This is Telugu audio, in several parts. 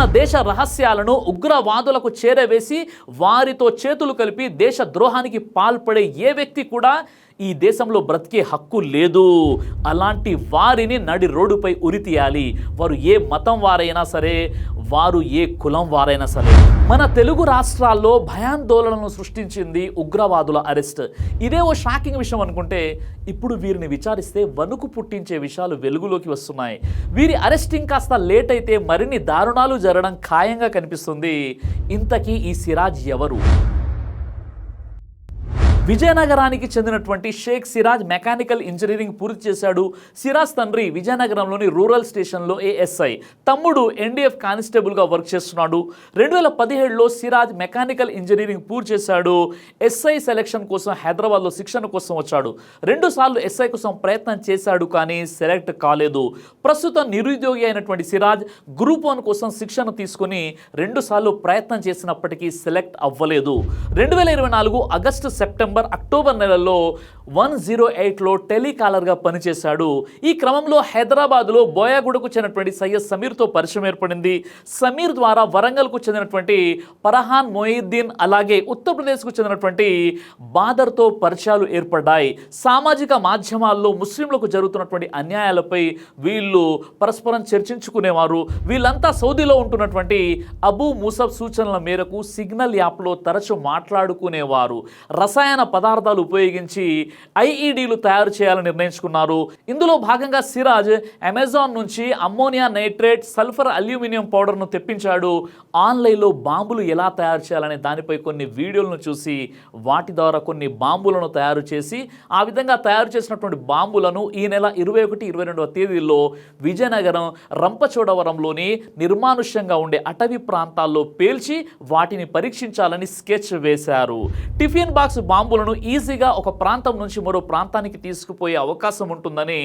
మన దేశ రహస్యాలను ఉగ్రవాదులకు చేరవేసి వారితో చేతులు కలిపి దేశ ద్రోహానికి పాల్పడే ఏ వ్యక్తి కూడా ఈ దేశంలో బ్రతికే హక్కు లేదు. అలాంటి వారిని నడి రోడ్డుపై ఉరితీయాలి. వారు ఏ మతం వారైనా సరే, వారు ఏ కులం వారైనా సరే. మన తెలుగు రాష్ట్రాల్లో భయాందోళనను సృష్టించింది ఉగ్రవాదుల అరెస్ట్. ఇదే ఓ షాకింగ్ విషయం అనుకుంటే ఇప్పుడు వీరిని విచారిస్తే వణుకు పుట్టించే విషయాలు వెలుగులోకి వస్తున్నాయి. వీరి అరెస్టింగ్ కాస్త లేట్ అయితే మరిన్ని దారుణాలు జరగడం ఖాయంగా కనిపిస్తుంది. ఇంతకీ ఈ సిరాజ్ ఎవరు? విజయనగరానికి చెందినటువంటి షేక్ సిరాజ్ మెకానికల్ ఇంజనీరింగ్ పూర్తి చేశాడు. సిరాజ్ తండ్రి విజయనగరంలోని రూరల్ స్టేషన్లో ఏఎస్ఐ, తమ్ముడు ఎన్డీఎఫ్ కానిస్టేబుల్గా వర్క్ చేస్తున్నాడు. 2017లో సిరాజ్ మెకానికల్ ఇంజనీరింగ్ పూర్తి చేశాడు. ఎస్ఐ సెలక్షన్ కోసం హైదరాబాద్లో శిక్షణ కోసం వచ్చాడు. 2 సార్లు ఎస్ఐ కోసం ప్రయత్నం చేశాడు, కానీ సెలెక్ట్ కాలేదు. ప్రస్తుతం నిరుద్యోగి అయినటువంటి సిరాజ్ గ్రూప్ 1 కోసం శిక్షణ తీసుకుని 2 సార్లు ప్రయత్నం చేసినప్పటికీ సెలెక్ట్ అవ్వలేదు. 2024 ఆగస్టు, సెప్టెంబర్, అక్టోబర్ నెలల్లో 108లో టెలికాలర్గా పనిచేశాడు. ఈ క్రమంలో హైదరాబాద్లో బోయాగూడకు చెందినటువంటి సయ్యద్ సమీర్తో పరిచయం ఏర్పడింది. సమీర్ ద్వారా వరంగల్కు చెందినటువంటి ఫర్హాన్ మొయిద్దీన్, అలాగే ఉత్తరప్రదేశ్కు చెందినటువంటి బాదర్తో పరిచయాలు ఏర్పడ్డాయి. సామాజిక మాధ్యమాల్లో ముస్లింలకు జరుగుతున్నటువంటి అన్యాయాలపై వీళ్ళు పరస్పరం చర్చించుకునేవారు. వీళ్ళంతా సౌదీలో ఉంటున్నటువంటి అబూ ముసబ్ సూచనల మేరకు సిగ్నల్ యాప్లో తరచు మాట్లాడుకునేవారు. రసాయన పదార్థాలు ఉపయోగించి ఐఈడీలు తయారు చేయాలని నిర్ణయించుకున్నారు. ఇందులో భాగంగా సిరాజ్ అమెజాన్ నుంచి అమ్మోనియా నైట్రేట్, సల్ఫర్ అల్యూమినియం పౌడర్ను తెప్పించాడు. ఆన్లైన్లో బాంబులు ఎలా తయారు చేయాలనే దానిపై కొన్ని వీడియోలను చూసి వాటి ద్వారా కొన్ని బాంబులను తయారు చేసి ఆ విధంగా తయారు చేసినటువంటి బాంబులను ఈ నెల 21, 22వ తేదీల్లో విజయనగరం రంపచోడవరంలోని నిర్మానుష్యంగా ఉండే అటవీ ప్రాంతాల్లో పేల్చి వాటిని పరీక్షించాలని స్కెచ్ వేశారు. టిఫిన్ బాక్స్ బాంబులను ఈజీగా ఒక ప్రాంతం నుంచి మరో ప్రాంతానికి తీసుకుపోయే అవకాశం ఉంటుందని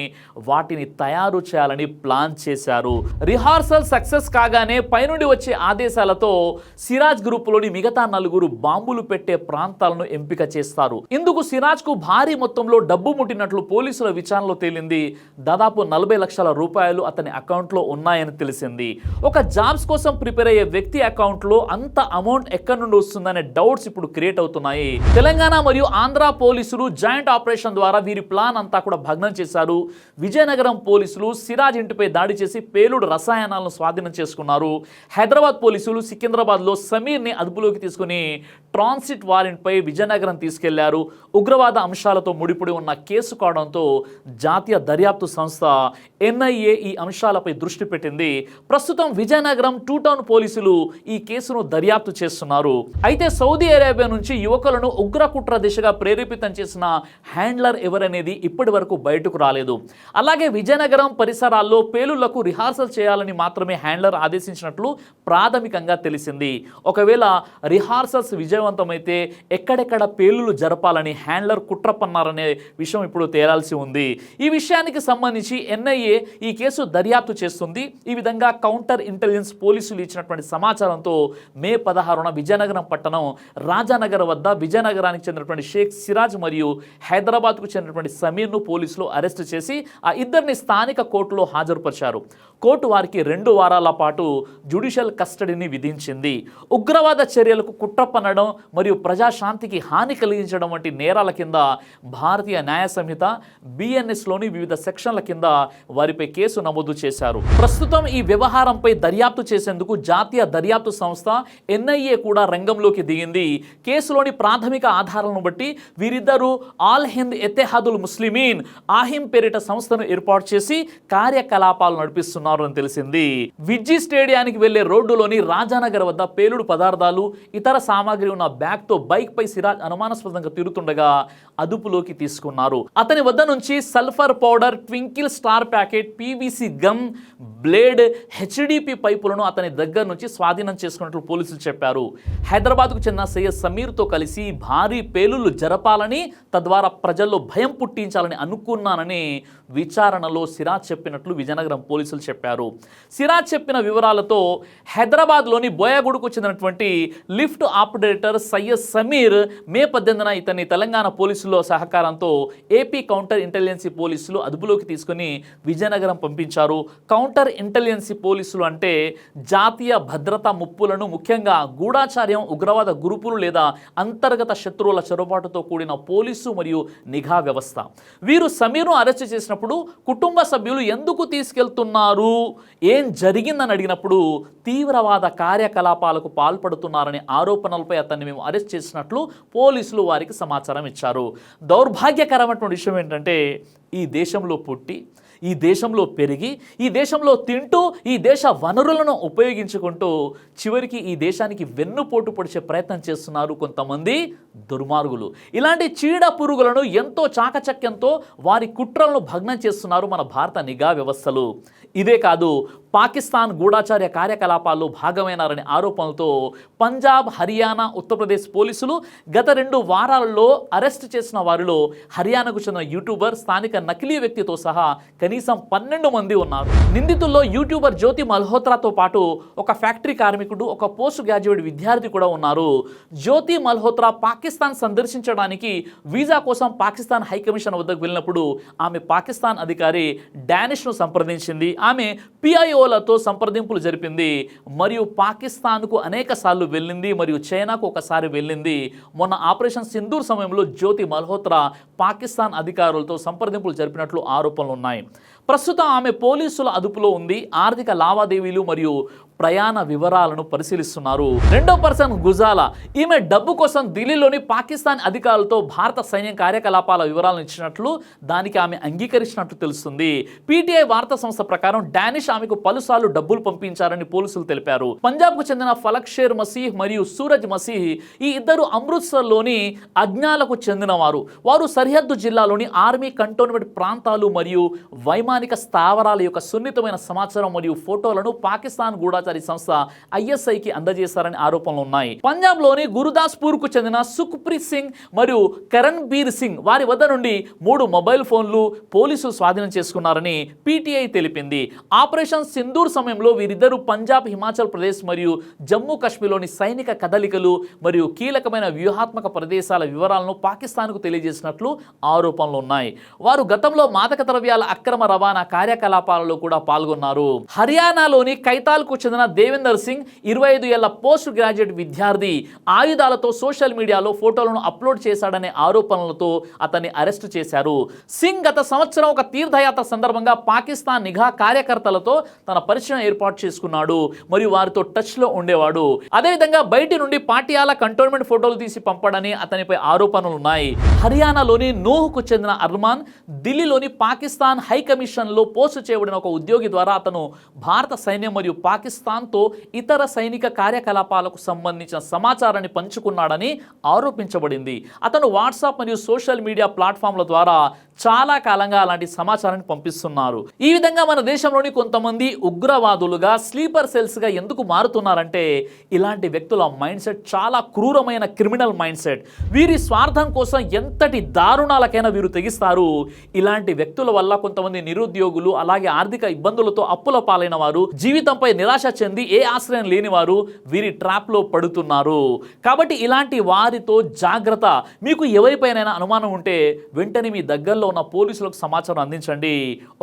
వాటిని తయారు చేయాలని ప్లాన్ చేశారు. రిహార్సల్ సక్సెస్ కాగానే పైనుండి వచ్చే ఆదేశాలతో సిరాజ్ గ్రూపులోని మిగతా 4 బాంబులు పెట్టే ప్రాంతాలను ఎంపిక చేస్తారు. ఇందుకు సిరాజ్కు భారీ మొత్తంలో డబ్బు ముట్టినట్లు పోలీసుల విచారణలో తేలింది. దాదాపు 40 లక్షల రూపాయలు అతని అకౌంట్లో ఉన్నాయని తెలిసింది. ఒక జాబ్స్ కోసం ప్రిపేర్ అయ్యే వ్యక్తి అకౌంట్లో అంత అమౌంట్ ఎక్కడి నుండి వస్తుందనే డౌట్స్ ఇప్పుడు క్రియేట్ అవుతున్నాయి. తెలంగాణ మరియు ఆంధ్ర పోలీసులు జాయింట్ ఆపరేషన్ ద్వారా వీరి ప్లాన్ అంతా కూడా భగ్నం చేశారు. విజయనగరం పోలీసులు సిరాజ్ ఇంటిపై దాడి చేసి పేలుడు రసాయనాలను స్వాధీనం చేసుకున్నారు. హైదరాబాద్ పోలీసులు సికింద్రాబాద్లో సమీర్ని అదుపులోకి తీసుకుని ట్రాన్సిట్ వారెంట్పై విజయనగరం తీసుకెళ్లారు. ఉగ్రవాద అంశాలతో ముడిపడి ఉన్న కేసు కావడంతో జాతీయ దర్యాప్తు సంస్థ ఎన్ఐఏ ఈ అంశాలపై దృష్టి పెట్టింది. ప్రస్తుతం విజయనగరం 2 టౌన్ పోలీసులు ఈ కేసును దర్యాప్తు చేస్తున్నారు. అయితే సౌదీ అరేబియా నుంచి యువకులను ఉగ్రకుట్ర దిశగా ప్రేరేపితం చేసిన హ్యాండ్లర్ ఎవరనేది ఇప్పటి వరకు బయటకు రాలేదు. అలాగే విజయనగరం పరిసరాల్లో పేలుళ్లకు రిహార్సల్ చేయాలని మాత్రమే హ్యాండ్లర్ ఆదేశించినట్లు ప్రాథమికంగా తెలిసింది. ఒకవేళ రిహార్సల్స్ విజయవంతమైతే ఎక్కడెక్కడ పేలుళ్లు జరపాలని హ్యాండ్లర్ కుట్ర పన్నారనే విషయం ఇప్పుడు తేలాల్సి ఉంది. ఈ విషయానికి సంబంధించి ఎన్ఐఏ ఈ కేసు దర్యాప్తు చేస్తుంది. ఈ విధంగా కౌంటర్ ఇంటెలిజెన్స్ పోలీసులు ఇచ్చినటువంటి సమాచారంతో మే 16న విజయనగరం పట్టణం రాజానగర్ వద్ద విజయనగరానికి చెందినటువంటి షేక్ సిరాజ్ మరియు హైదరాబాద్కు చెందినటువంటి సమీర్ను పోలీసులు అరెస్టు చేసి ఆ ఇద్దరిని స్థానిక కోర్టులో హాజరుపరిచారు. కోర్టు వారికి 2 వారాల పాటు జ్యుడిషియల్ కస్టడీని విధించింది. ఉగ్రవాద చర్యలకు కుట్ర పన్నడం మరియు ప్రజాశాంతికి హాని కలిగించడం వంటి నేరాల కింద భారతీయ న్యాయ సంహిత బిఎన్ఎస్లోని వివిధ సెక్షన్ల కింద వారిపై కేసు నమోదు చేశారు. ప్రస్తుతం ఈ వ్యవహారంపై దర్యాప్తు చేసేందుకు జాతీయ దర్యాప్తు సంస్థ ఎన్ఐఏ కూడా రంగంలోకి దిగింది. కేసులోని ప్రాథమిక ఆధారాలను బట్టి వీరిద్దరూ ఆల్ హింద్ ఎత్తెహాదుల్ ముస్లిమీన్ ఆహిం పేరిట సంస్థను ఏర్పాటు చేసి కార్యకలాపాలు నడిపిస్తున్నారు అని తెలిసింది. విజ్జి స్టేడియానికి వెళ్లే రోడ్డులోని రాజానగర్ వద్ద పేలుడు పదార్థాలు, ఇతర సామాగ్రి ఉన్న బ్యాగ్తో బైక్ పై సిరాజ్ అనుమానాస్పదంగా తిరుగుతుండగా అదుపులోకి తీసుకున్నారు. అతని వద్ద నుంచి sulphur powder, twinkle star packet, PVC gum, blade, HDPE పైపులను అతని దగ్గర నుంచి స్వాధీనం చేసుకున్నట్లు పోలీసులు చెప్పారు. హైదరాబాద్కు చెందిన సయ్యద్ సమీర్తో కలిసి భారీ పేలుడు పేలుళ్లు జరపాలని, తద్వారా ప్రజల్లో భయం పుట్టించాలని అనుకున్నానని విచారణలో సిరాజ్ చెప్పినట్లు విజయనగరం పోలీసులు చెప్పారు. సిరాజ్ చెప్పిన వివరాలతో హైదరాబాద్లోని బోయాగూడకు చెందినటువంటి లిఫ్ట్ ఆపరేటర్ సయ్యద్ సమీర్ మే 18న ఇతన్ని తెలంగాణ పోలీసుల సహకారంతో ఏపీ కౌంటర్ ఇంటెలిజెన్సీ పోలీసులు అదుపులోకి తీసుకుని విజయనగరం పంపించారు. కౌంటర్ ఇంటెలిజెన్సీ పోలీసులు అంటే జాతీయ భద్రతా ముప్పులను, ముఖ్యంగా గూఢాచార్యం, ఉగ్రవాద గ్రూపులు లేదా అంతర్గత శత్రువుల చొరబాటుతో కూడిన పోలీసు మరియు నిఘా వ్యవస్థ. వీరు సమీర్ను అరెస్ట్ చేసినప్పుడు కుటుంబ సభ్యులు ఎందుకు తీసుకెళ్తున్నారు, ఏం జరిగిందని అడిగినప్పుడు తీవ్రవాద కార్యకలాపాలకు పాల్పడుతున్నారనే ఆరోపణలపై అతన్ని మేము అరెస్ట్ చేసినట్లు పోలీసులు వారికి సమాచారం ఇచ్చారు. దౌర్భాగ్యకరమైనటువంటి విషయం ఏంటంటే, ఈ దేశంలో పుట్టి, ఈ దేశంలో పెరిగి, ఈ దేశంలో తింటూ, ఈ దేశ వనరులను ఉపయోగించుకుంటూ చివరికి ఈ దేశానికి వెన్నుపోటు పొడిచే ప్రయత్నం చేస్తున్నారు కొంతమంది దుర్మార్గులు. ఇలాంటి చీడ పురుగులను ఎంతో చాకచక్యంతో వారి కుట్రలను భగ్నం చేస్తున్నారు మన భారత నిఘా వ్యవస్థలు. ఇదే కాదు, పాకిస్తాన్ గూఢాచార్య కార్యకలాపాల్లో భాగమైనారనే ఆరోపణలతో పంజాబ్, హర్యానా, ఉత్తరప్రదేశ్ పోలీసులు గత 2 వారాలలో అరెస్ట్ చేసిన వారిలో హర్యానాకు చెందిన యూట్యూబర్, స్థానిక నకిలీ వ్యక్తితో సహా కనీసం 12 మంది ఉన్నారు. నిందితుల్లో యూట్యూబర్ జ్యోతి మల్హోత్రాతో పాటు ఒక ఫ్యాక్టరీ కార్మికుడు, ఒక పోస్ట్ గ్రాడ్యుయేట్ విద్యార్థి కూడా ఉన్నారు. జ్యోతి మల్హోత్రా పాకిస్తాన్ సందర్శించడానికి వీసా కోసం పాకిస్తాన్ హైకమిషన్ వద్దకు వెళ్ళినప్పుడు ఆమె పాకిస్తాన్ అధికారి డానిష్ను సంప్రదించింది. ఆమె పిఐఓలతో సంప్రదింపులు జరిపింది మరియు పాకిస్తాన్కు అనేక సార్లు వెళ్ళింది మరియు చైనాకు ఒకసారి వెళ్ళింది. మొన్న ఆపరేషన్ సింధూర్ సమయంలో జ్యోతి మల్హోత్రా పాకిస్తాన్ అధికారులతో సంప్రదింపులు జరిపినట్లు ఆరోపణలు ఉన్నాయి. ప్రస్తుతం ఆమె పోలీసుల అదుపులో ఉంది. ఆర్థిక లావాదేవీలు మరియు ప్రయాణ వివరాలను పరిశీలిస్తున్నారు. 2వ పర్సన్ గుజాలా, ఈమె డబ్బు కోసం ఢిల్లీలోని పాకిస్తాన్ అధికారులతో భారత సైన్యం కార్యకలాపాల వివరాలను ఇచ్చినట్లు, దానికి ఆమె అంగీకరించినట్లు తెలుస్తుంది. పీటీఐ వార్తా సంస్థ ప్రకారం డానిష్ ఆమెకు పలుసార్లు డబ్బులు పంపించారని పోలీసులు తెలిపారు. పంజాబ్కు చెందిన ఫలక్ షేర్ మసీహ్ మరియు సూరజ్ మసీహ్ ఈ ఇద్దరు అమృత్సర్లోని అజ్ఞాలకు చెందినవారు. వారు సరిహద్దు జిల్లాలోని ఆర్మీ కంటోన్మెంట్ ప్రాంతాలు మరియు వైమానిక స్థావరాల యొక్క సున్నితమైన సమాచారం మరియు ఫోటోలను పాకిస్తాన్ గూఢాచారి సంస్థ ఐఎస్ఐకి అందజేశారని ఆరోపణలు ఉన్నాయి. పంజాబ్లోని గురుదాస్పూర్ కు చెందిన సుఖ్ప్రీత్ సింగ్ మరియు కరణ్బీర్ సింగ్ వారి వద్ద నుండి 3 మొబైల్ ఫోన్లు పోలీసులు స్వాధీనం చేసుకున్నారని పీటీఐ తెలిపింది. ఆపరేషన్ సింధూర్ సమయంలో వీరిద్దరూ పంజాబ్, హిమాచల్ ప్రదేశ్ మరియు జమ్మూ కాశ్మీర్లోని సైనిక కదలికలు మరియు కీలకమైన వ్యూహాత్మక ప్రదేశాల వివరాలను పాకిస్తాన్కు తెలియజేసినట్లు ఆరోపణలు ఉన్నాయి. వారు గతంలో మాదక ద్రవ్యాల అక్రమ రవాణా కార్యకలాపాలలో కూడా పాల్గొన్నారు. హర్యానాలోని కైతాల్కు చెందిన దేవేందర్ సింగ్ 25 ఏళ్ల పోస్ట్ గ్రాడ్యుయేట్ విద్యార్థి ఆయుధాలతో సోషల్ మీడియాలో ఫోటోలను అప్లోడ్ చేశాడనే ఆరోపణలతో అతన్ని అరెస్టు చేశారు. సింగ్ గత సంవత్సరం ఒక తీర్థయాత్ర సందర్భంగా పాకిస్తాన్ నిఘా కార్యకర్తలతో తన పరిచయం ఏర్పాటు చేసుకున్నాడు మరియు వారితో టచ్లో ఉండేవాడు. అదేవిధంగా బయటి నుండి పాటియాలా కంటోన్మెంట్ ఫోటోలు తీసి పంపడని అతనిపై ఆరోపణలు ఉన్నాయి. హర్యానాలోని నూహ్కు చెందిన అర్మాన్ ఢిల్లీలోని పాకిస్తాన్ హై కమిషన్లో పోస్టు చేయబడిన ఒక ఉద్యోగి ద్వారా అతను భారత సైన్యం మరియు పాకిస్తాన్తో ఇతర సైనిక కార్యకలాపాలకు సంబంధించిన సమాచారాన్ని పంచుకున్నాడని ఆరోపించబడింది. అతను వాట్సాప్ మరియు సోషల్ మీడియా ప్లాట్ఫామ్ల ద్వారా చాలా కాలంగా అలాంటి సమాచారాన్ని పంపిస్తున్నారు. ఈ విధంగా మన దేశంలోని కొంతమంది ఉగ్రవాదులుగా, స్లీపర్ సెల్స్గా ఎందుకు మారుతున్నారంటే, ఇలాంటి వ్యక్తుల మైండ్ సెట్ చాలా క్రూరమైన క్రిమినల్ మైండ్ సెట్. వీరి స్వార్థం కోసం ఎంతటి దారుణాలకైనా వీరు తెగిస్తారు. ఇలాంటి వ్యక్తుల వల్ల కొంతమంది నిరుద్యోగులు, అలాగే ఆర్థిక ఇబ్బందులతో అప్పుల పాలైన వారు, జీవితంపై నిరాశ చెంది ఏ ఆశ్రయం లేని వారు వీరి ట్రాప్లో పడుతున్నారు. కాబట్టి ఇలాంటి వారితో జాగ్రత్త. మీకు ఎవరిపైనైనా అనుమానం ఉంటే వెంటనే మీ దగ్గరలో ఉన్న పోలీసులకు సమాచారం అందించండి.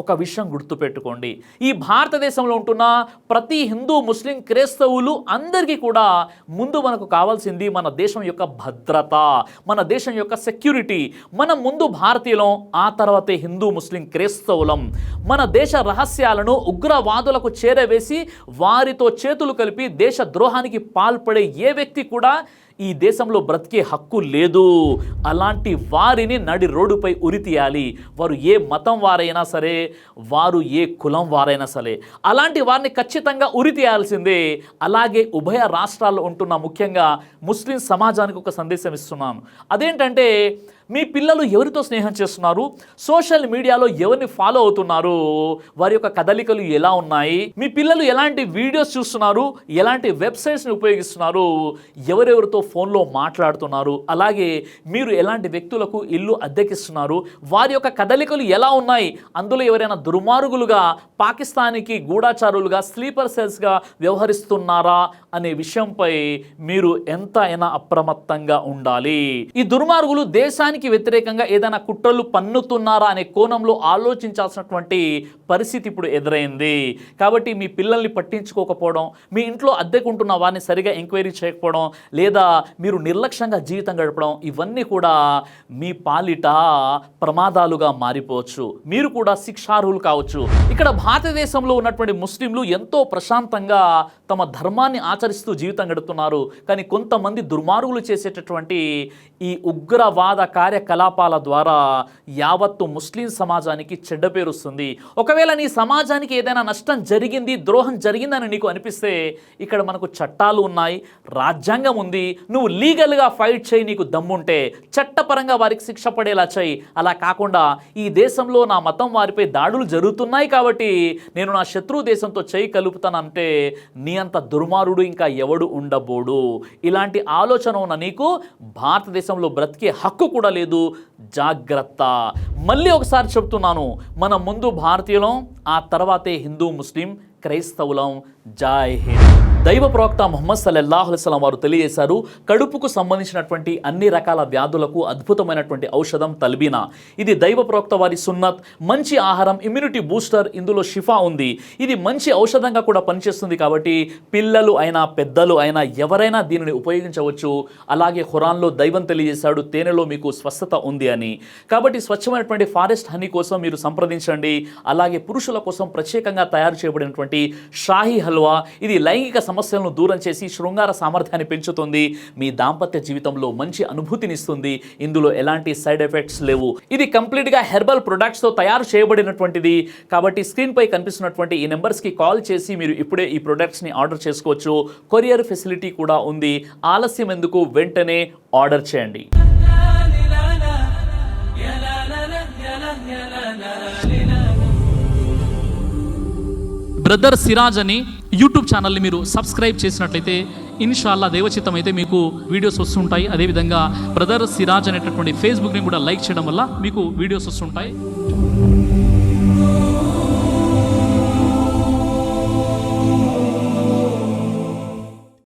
ఒక విషయం గుర్తుపెట్టుకోండి, ఈ భారతదేశంలో ఉంటున్న ప్రతి హిందూ, ముస్లిం, క్రైస్తవులు అందరికీ కూడా ముందు మనకు కావాల్సింది మన దేశం యొక్క భద్రత, మన దేశం యొక్క సెక్యూరిటీ. మనం ముందు భారతీయులం, ఆ తర్వాతే హిందూ, ముస్లిం, క్రైస్తవులం. మన దేశ రహస్యాలను ఉగ్రవాదులకు చేరవేసి వారితో చేతులు కలిపి దేశ ద్రోహానికి పాల్పడే ఏ వ్యక్తి కూడా ఈ దేశంలో బ్రతికే హక్కు లేదు. అలాంటి వారిని నడి రోడ్డుపై ఉరితీయాలి. వారు ఏ మతం వారైనా సరే, వారు ఏ కులం వారైనా సరే, అలాంటి వారిని ఖచ్చితంగా ఉరితీయాల్సిందే. అలాగే ఉభయ రాష్ట్రాల్లో ఉంటున్న ముఖ్యంగా ముస్లిం సమాజానికి ఒక సందేశం ఇస్తున్నాను. అదేంటంటే, మీ పిల్లలు ఎవరితో స్నేహం చేస్తున్నారు, సోషల్ మీడియాలో ఎవరిని ఫాలో అవుతున్నారు, వారి యొక్క కదలికలు ఎలా ఉన్నాయి, మీ పిల్లలు ఎలాంటి వీడియోస్ చూస్తున్నారు, ఎలాంటి వెబ్సైట్స్ని ఉపయోగిస్తున్నారు, ఎవరెవరితో ఫోన్లో మాట్లాడుతున్నారు, అలాగే మీరు ఎలాంటి వ్యక్తులకు ఇల్లు అద్దెకిస్తున్నారు, వారి యొక్క కదలికలు ఎలా ఉన్నాయి, అందులో ఎవరైనా దుర్మార్గులుగా పాకిస్తాన్కి గూఢాచారులుగా స్లీపర్ సెల్స్గా వ్యవహరిస్తున్నారా అనే విషయంపై మీరు ఎంతైనా అప్రమత్తంగా ఉండాలి. ఈ దుర్మార్గులు దేశానికి వ్యతిరేకంగా ఏదైనా కుట్రలు పన్నుతున్నారా అనే కోణంలో ఆలోచించాల్సినటువంటి పరిస్థితి ఇప్పుడు ఎదురైంది. కాబట్టి మీ పిల్లల్ని పట్టించుకోకపోవడం, మీ ఇంట్లో అద్దెకుంటున్న వారిని సరిగా ఎంక్వైరీ చేయకపోవడం, లేదా మీరు నిర్లక్ష్యంగా జీవితం గడపడం, ఇవన్నీ కూడా మీ పాలిట ప్రమాదాలుగా మారిపోవచ్చు. మీరు కూడా శిక్షార్హులు కావచ్చు. ఇక్కడ భారతదేశంలో ఉన్నటువంటి ముస్లింలు ఎంతో ప్రశాంతంగా తమ ధర్మాన్ని ఆచరిస్తూ జీవితం గడుపుతున్నారు. కానీ కొంతమంది దుర్మార్గులు చేసేటటువంటి ఈ ఉగ్రవాద కార్యకలాపాల ద్వారా యావత్తు ముస్లిం సమాజానికి చెడ్డ పేరు వస్తుంది. ఒకవేళ నీ సమాజానికి ఏదైనా నష్టం జరిగింది, ద్రోహం జరిగిందని నీకు అనిపిస్తే ఇక్కడ మనకు చట్టాలు ఉన్నాయి, రాజ్యాంగం ఉంది. నువ్వు లీగల్గా ఫైట్ చేయి, నీకు దమ్ముంటే చట్టపరంగా వారికి శిక్ష పడేలా చేయి. అలా కాకుండా ఈ దేశంలో నా మతం వారిపై దాడులు జరుగుతున్నాయి కాబట్టి నేను నా శత్రు దేశంతో చేయి కలుపుతానంటే నీ అంత దుర్మారుడు ఇంకా ఎవడు ఉండబోడు. ఇలాంటి ఆలోచన ఉన్న నీకు భారతదేశంలో బ్రతికే హక్కు కూడా లేదు. జాగ్రత్త. మళ్ళీ ఒకసారి చెప్తున్నాను, మన ముందు భారతీయులం, ఆ తర్వాతే హిందూ, ముస్లిం, క్రైస్తవులం. జై హింద్. దైవ ప్రవక్త ముహమ్మద్ సల్లల్లాహు అలైహి వసల్లం వారు తెలియజేశారు, కడుపుకు సంబంధించినటువంటి అన్ని రకాల వ్యాధులకు అద్భుతమైనటువంటి ఔషధం తల్బీనా. ఇది దైవ ప్రవక్త వారి సున్నత్, మంచి ఆహారం, ఇమ్యూనిటీ బూస్టర్, ఇందులో షిఫా ఉంది. ఇది మంచి ఔషధంగా కూడా పనిచేస్తుంది. కాబట్టి పిల్లలు అయినా పెద్దలు అయినా ఎవరైనా దీనిని ఉపయోగించవచ్చు. అలాగే ఖురాన్లో దైవం తెలియజేశాడు, తేనెలో మీకు స్వస్థత ఉంది అని. కాబట్టి స్వచ్ఛమైనటువంటి ఫారెస్ట్ హనీ కోసం మీరు సంప్రదించండి. అలాగే పురుషుల కోసం ప్రత్యేకంగా తయారు చేయబడినటువంటి షాహీ హల్వా, ఇది లైంగిక సమస్యలను దూరం చేసి శృంగార సామర్థ్యాన్ని పెంచుతుంది. మీ దాంపత్య జీవితంలో మంచి అనుభూతినిస్తుంది. ఇందులో ఎలాంటి సైడ్ ఎఫెక్ట్స్ లేవు. ఇది కంప్లీట్గా హెర్బల్ ప్రొడక్ట్స్తో తయారు చేయబడినటువంటిది. కాబట్టి స్క్రీన్పై కనిపిస్తున్నటువంటి ఈ నెంబర్స్కి కాల్ చేసి మీరు ఇప్పుడే ఈ ప్రొడక్ట్స్ని ఆర్డర్ చేసుకోవచ్చు. కొరియర్ ఫెసిలిటీ కూడా ఉంది. ఆలస్యం ఎందుకు, వెంటనే ఆర్డర్ చేయండి. బ్రదర్ సిరాజ్ అని యూట్యూబ్ ఛానల్ని మీరు సబ్స్క్రైబ్ చేసినట్లయితే ఇన్షాల్లా దైవచిత్తం అయితే మీకు వీడియోస్ వస్తుంటాయి. అదేవిధంగా బ్రదర్ సిరాజ్ అనేటటువంటి ఫేస్బుక్ని కూడా లైక్ చేయడం వల్ల మీకు వీడియోస్ వస్తుంటాయి.